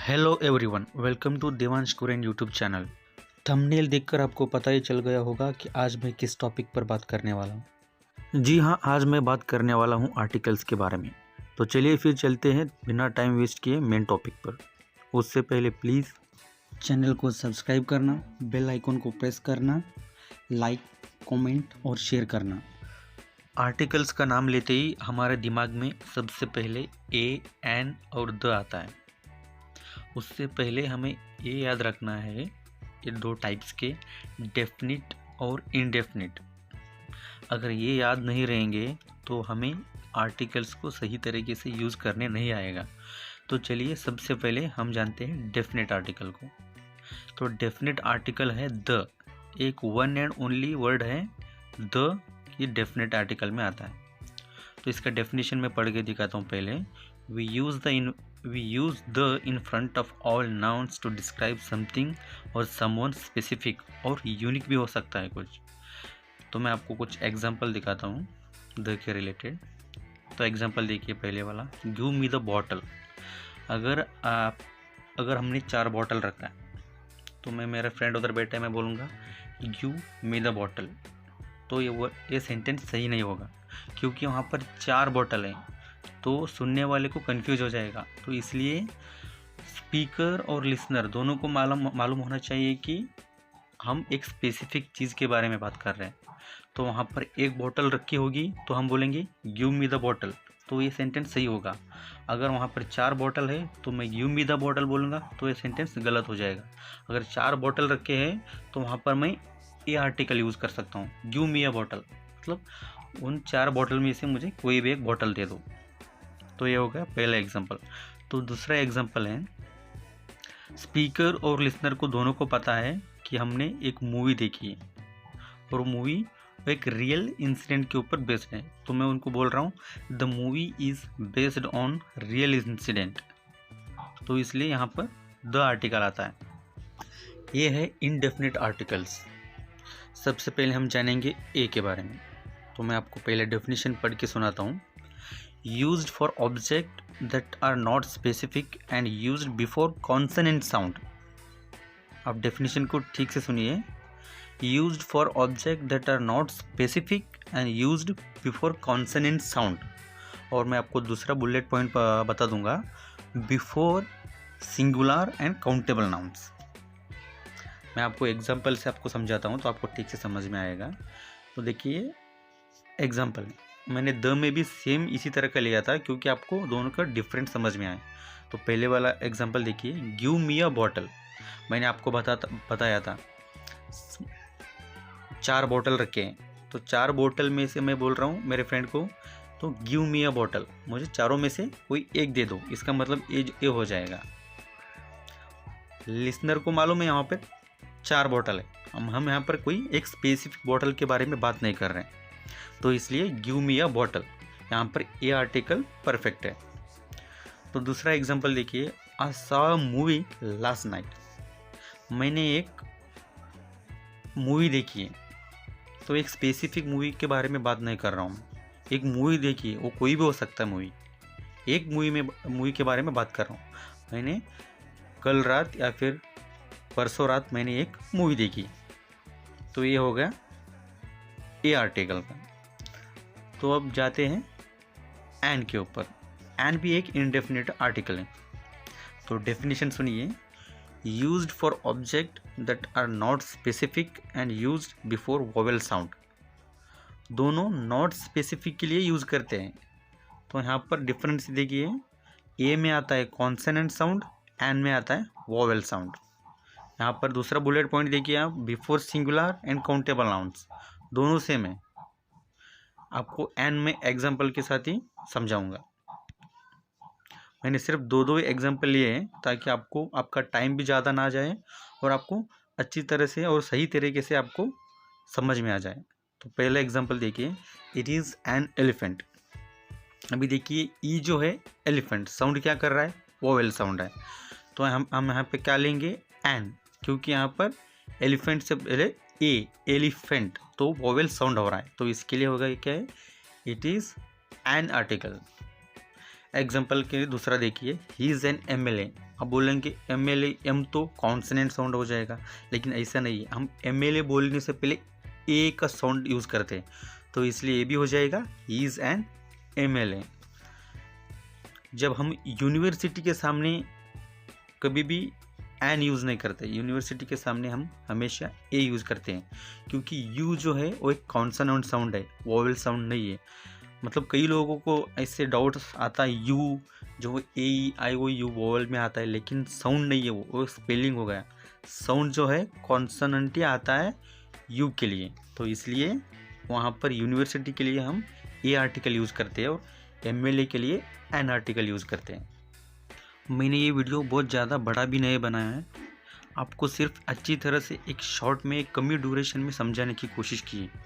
Hello everyone, welcome to Devansh Kuren YouTube channel. Thumbnail देखकर आपको पता ही चल गया होगा कि आज मैं किस टॉपिक पर बात करने वाला हूँ। जी हाँ, आज मैं बात करने वाला हूँ आर्टिकल्स के बारे में। तो चलिए फिर चलते हैं बिना टाइम वेस्ट किए मेन टॉपिक पर। उससे पहले प्लीज़ चैनल को सब्सक्राइब करना, बेल आइकन को प्रेस करना, लाइक, कमेंट और शेयर करना। आर्टिकल्स का नाम लेते ही हमारे दिमाग में सबसे पहले ए, एन और द आता है। उससे पहले हमें ये याद रखना है ये दो टाइप्स के, डेफिनिट और इनडेफिनिट। अगर ये याद नहीं रहेंगे तो हमें आर्टिकल्स को सही तरीके से यूज़ करने नहीं आएगा। तो चलिए सबसे पहले हम जानते हैं डेफिनेट आर्टिकल को। तो डेफिनेट आर्टिकल है द, एक वन एंड ओनली वर्ड है द, ये डेफिनेट आर्टिकल में आता है। तो इसका डेफिनेशन मैं पढ़ के दिखाता हूँ पहले। We use the in front of all nouns to describe something or someone specific, और यूनिक भी हो सकता है कुछ। तो मैं आपको कुछ एग्जांपल दिखाता हूँ द के रिलेटेड। तो एग्जांपल देखिए पहले वाला, गिव मी द बॉटल। अगर हमने 4 बॉटल रखा है तो मैं, मेरा फ्रेंड उधर बैठा है, मैं बोलूँगा गिव मी द बॉटल। तो ये सेंटेंस सही नहीं होगा क्योंकि वहाँ पर 4 बॉटल हैं, तो सुनने वाले को कंफ्यूज हो जाएगा। तो इसलिए स्पीकर और लिसनर दोनों को मालूम होना चाहिए कि हम एक स्पेसिफिक चीज़ के बारे में बात कर रहे हैं। तो वहाँ पर एक बोतल रखी होगी तो हम बोलेंगे गिव मी द बॉटल, तो ये सेंटेंस सही होगा। अगर वहाँ पर 4 बोतल है तो मैं गिव मी द बॉटल बोलूँगा तो ये सेंटेंस गलत हो जाएगा। अगर 4 बोतल रखे हैं तो वहाँ पर मैं ए आर्टिकल यूज़ कर सकता हूँ, गिव मी अ बॉटल, मतलब उन 4 बोतल में से मुझे कोई भी एक बोतल दे दो। तो ये हो गया पहला एग्जांपल। तो दूसरा एग्जांपल है, स्पीकर और लिसनर को दोनों को पता है कि हमने एक मूवी देखी है और मूवी एक रियल इंसिडेंट के ऊपर बेस्ड है। तो मैं उनको बोल रहा हूँ the movie is based on real incident. तो इसलिए यहाँ पर द आर्टिकल आता है। ये है इनडेफिनिट आर्टिकल्स। सबसे पहले हम जानेंगे ए के बारे में। तो मैं आपको पहले डेफिनेशन पढ़ के सुनाता हूँ। Used for object that are not specific and used before consonant sound। आप डेफिनेशन को ठीक से सुनिए। Used for object that are not specific and used before consonant sound। और मैं आपको दूसरा बुलेट पॉइंट बता दूंगा, before singular and countable nouns. मैं आपको एग्जाम्पल से आपको समझाता हूँ तो आपको ठीक से समझ में आएगा। तो देखिए एग्जाम्पल, मैंने द में भी सेम इसी तरह का लिया था क्योंकि आपको दोनों का डिफरेंट समझ में आए। तो पहले वाला एग्जांपल देखिए, गिव मी अ बॉटल। मैंने आपको बताया था 4 बोतल रखे हैं, तो 4 बोतल में से मैं बोल रहा हूँ मेरे फ्रेंड को तो गिव मी अ बॉटल, मुझे चारों में से कोई एक दे दो। इसका मतलब ए हो जाएगा। लिसनर को मालूम है यहाँ पर 4 बोतल है, हम यहाँ पर कोई एक स्पेसिफिक बोतल के बारे में बात नहीं कर रहे हैं, तो इसलिए गिव मी अ बॉटल, यहाँ पर ए आर्टिकल परफेक्ट है। तो दूसरा एग्जांपल देखिए, I saw movie last night. मैंने एक मूवी देखी है, तो एक स्पेसिफिक मूवी के बारे में बात नहीं कर रहा हूँ। एक मूवी देखी है, वो कोई भी हो सकता है मूवी, एक मूवी के बारे में बात कर रहा हूँ। मैंने कल रात या फिर परसों रात मैंने एक मूवी देखी, तो ये हो गया ए आर्टिकल का। तो अब जाते हैं एन के ऊपर। एन भी एक इनडेफिनिट आर्टिकल है। तो डेफिनेशन सुनिए, used for object that are not specific and used before vowel sound. दोनों नॉट स्पेसिफिक के लिए यूज़ करते हैं। तो यहाँ पर डिफरेंस देखिए, ए में आता है कॉन्सोनेंट साउंड, एन में आता है वोवेल साउंड। यहाँ पर दूसरा बुलेट पॉइंट देखिए आप, before singular and countable nouns, दोनों सेम है। आपको एन में एग्जाम्पल के साथ ही समझाऊंगा। मैंने सिर्फ दो एग्जाम्पल लिए हैं ताकि आपको आपका टाइम भी ज़्यादा ना जाए और आपको अच्छी तरह से और सही तरीके से आपको समझ में आ जाए। तो पहला एग्जाम्पल देखिए, इट इज़ एन एलिफेंट। अभी देखिए ई जो है एलिफेंट, साउंड क्या कर रहा है, वोवेल साउंड है। तो हम यहाँ पे क्या लेंगे, एन, क्योंकि यहाँ पर एलिफेंट से पहले ए, एलिफेंट, तो वोवेल साउंड हो रहा है। तो इसके लिए होगा क्या है, it is an article. Example के लिए दूसरा देखिए, ही इज़ एन MLA। अब बोलेंगे MLA, एम तो कॉन्सोनेंट साउंड हो जाएगा, लेकिन ऐसा नहीं है, हम MLA बोलने से पहले ए का साउंड यूज़ करते हैं, तो इसलिए ये भी हो जाएगा ही इज़ एन MLA। जब हम यूनिवर्सिटी के सामने कभी भी एन यूज़ नहीं करते, यूनिवर्सिटी के सामने हम हमेशा ए यूज़ करते हैं, क्योंकि यू जो है वो एक कॉन्सोनेंट साउंड है, वोवेल साउंड नहीं है। मतलब कई लोगों को ऐसे डाउट्स आता है, यू जो AEIOU वोवेल में आता है, लेकिन साउंड नहीं है, वो स्पेलिंग हो गया। साउंड जो है कॉन्सोनेंट ही आता है यू के लिए, तो इसलिए वहाँ पर यूनिवर्सिटी के लिए हम ए आर्टिकल यूज़ करते हैं और MLA के लिए एन आर्टिकल यूज़ करते हैं। मैंने ये वीडियो बहुत ज़्यादा बड़ा भी नहीं बनाया है, आपको सिर्फ अच्छी तरह से एक शॉर्ट में कमी ड्यूरेशन में समझाने की कोशिश की है।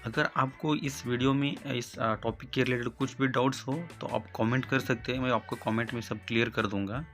अगर आपको इस वीडियो में इस टॉपिक के रिलेटेड कुछ भी डाउट्स हो तो आप कमेंट कर सकते हैं, मैं आपको कमेंट में सब क्लियर कर दूंगा।